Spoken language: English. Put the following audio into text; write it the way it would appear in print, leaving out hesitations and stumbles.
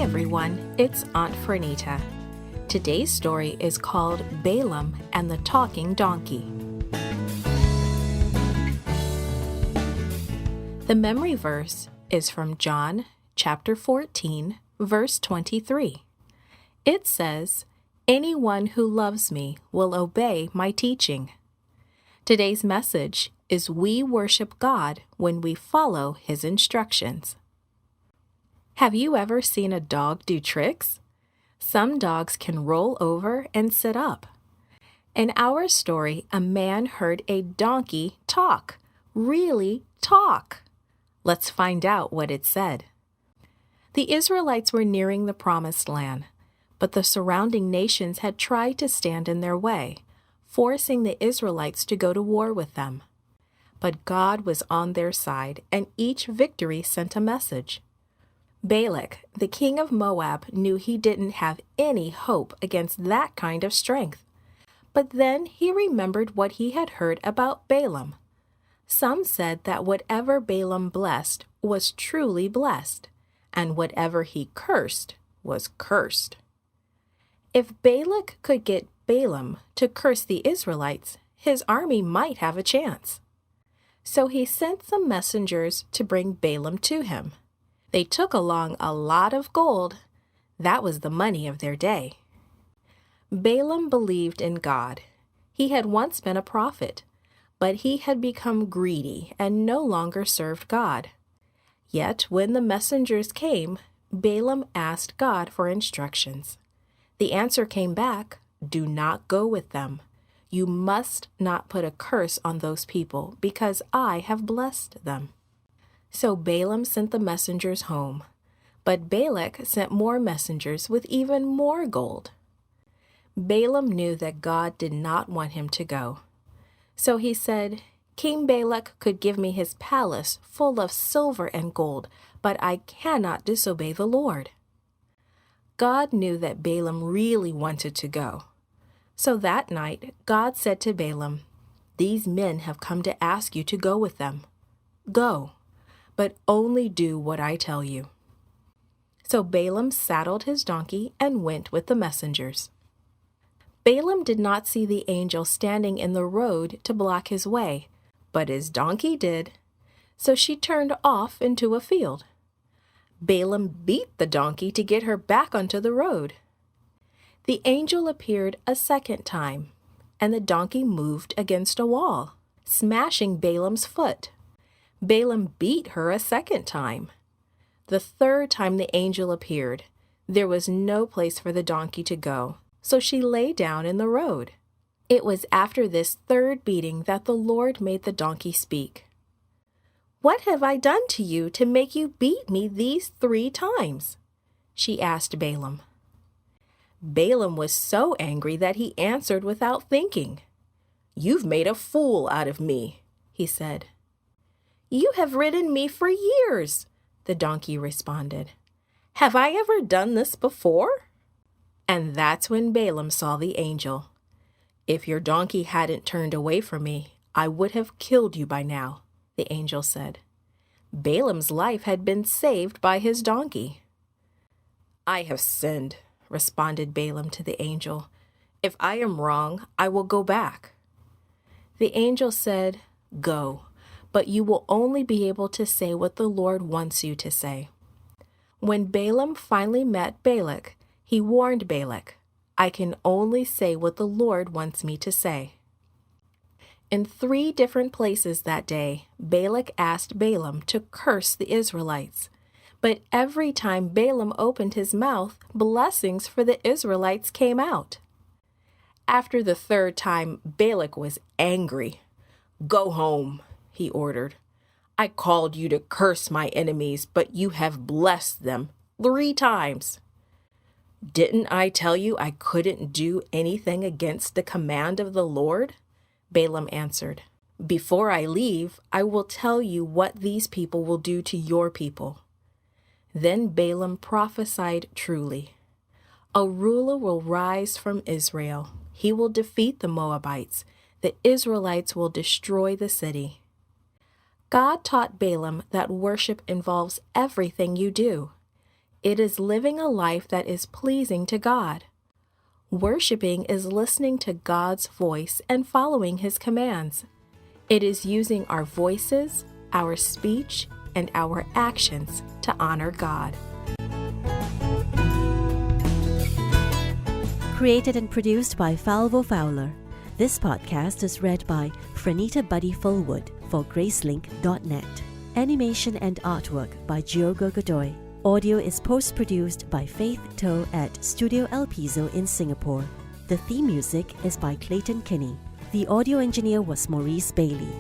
everyone, it's Aunt Fernita. Today's story is called Balaam and the Talking Donkey. The memory verse is from John chapter 14, verse 23. It says, "Anyone who loves me will obey my teaching." Today's message is we worship God when we follow His instructions. Have you ever seen a dog do tricks? Some dogs can roll over and sit up. In our story, a man heard a donkey talk, really talk. Let's find out what it said. The Israelites were nearing the Promised Land, but the surrounding nations had tried to stand in their way, forcing the Israelites to go to war with them. But God was on their side, and each victory sent a message. Balak, the king of Moab, knew he didn't have any hope against that kind of strength. But then he remembered what he had heard about Balaam. Some said that whatever Balaam blessed was truly blessed, and whatever he cursed was cursed. If Balak could get Balaam to curse the Israelites, his army might have a chance. So he sent some messengers to bring Balaam to him. They took along a lot of gold. That was the money of their day. Balaam believed in God. He had once been a prophet, but he had become greedy and no longer served God. Yet when the messengers came, Balaam asked God for instructions. The answer came back, "Do not go with them. You must not put a curse on those people because I have blessed them." So Balaam sent the messengers home, but Balak sent more messengers with even more gold. Balaam knew that God did not want him to go. So he said, "King Balak could give me his palace full of silver and gold, but I cannot disobey the Lord." God knew that Balaam really wanted to go. So that night, God said to Balaam, "These men have come to ask you to go with them. Go, but only do what I tell you." So Balaam saddled his donkey and went with the messengers. Balaam did not see the angel standing in the road to block his way, but his donkey did. So she turned off into a field. Balaam beat the donkey to get her back onto the road. The angel appeared a second time, and the donkey moved against a wall, smashing Balaam's foot. Balaam beat her a second time. The third time the angel appeared, there was no place for the donkey to go, so she lay down in the road. It was after this third beating that the Lord made the donkey speak. "What have I done to you to make you beat me these 3 times?" she asked Balaam. Balaam was so angry that he answered without thinking. "You've made a fool out of me," he said. "You have ridden me for years," the donkey responded. "Have I ever done this before?" And that's when Balaam saw the angel. "If your donkey hadn't turned away from me, I would have killed you by now," the angel said. Balaam's life had been saved by his donkey. "I have sinned," responded Balaam to the angel. "If I am wrong, I will go back." The angel said, "Go, but you will only be able to say what the Lord wants you to say." When Balaam finally met Balak, he warned Balak, "I can only say what the Lord wants me to say." In 3 different places that day, Balak asked Balaam to curse the Israelites. But every time Balaam opened his mouth, blessings for the Israelites came out. After the 3rd time, Balak was angry. "Go home," he ordered. "I called you to curse my enemies, but you have blessed them 3 times. "Didn't I tell you I couldn't do anything against the command of the Lord?" Balaam answered. "Before I leave, I will tell you what these people will do to your people." Then Balaam prophesied truly. A ruler will rise from Israel. He will defeat the Moabites. The Israelites will destroy the city. God taught Balaam that worship involves everything you do. It is living a life that is pleasing to God. Worshiping is listening to God's voice and following His commands. It is using our voices, our speech, and our actions to honor God. Created and produced by Falvo Fowler. This podcast is read by Franita Buddy Fullwood for Gracelink.net. Animation and artwork by Giogo Godoy. Audio is post-produced by Faith Toe at Studio El Piso in Singapore. The theme music is by Clayton Kinney. The audio engineer was Maurice Bailey.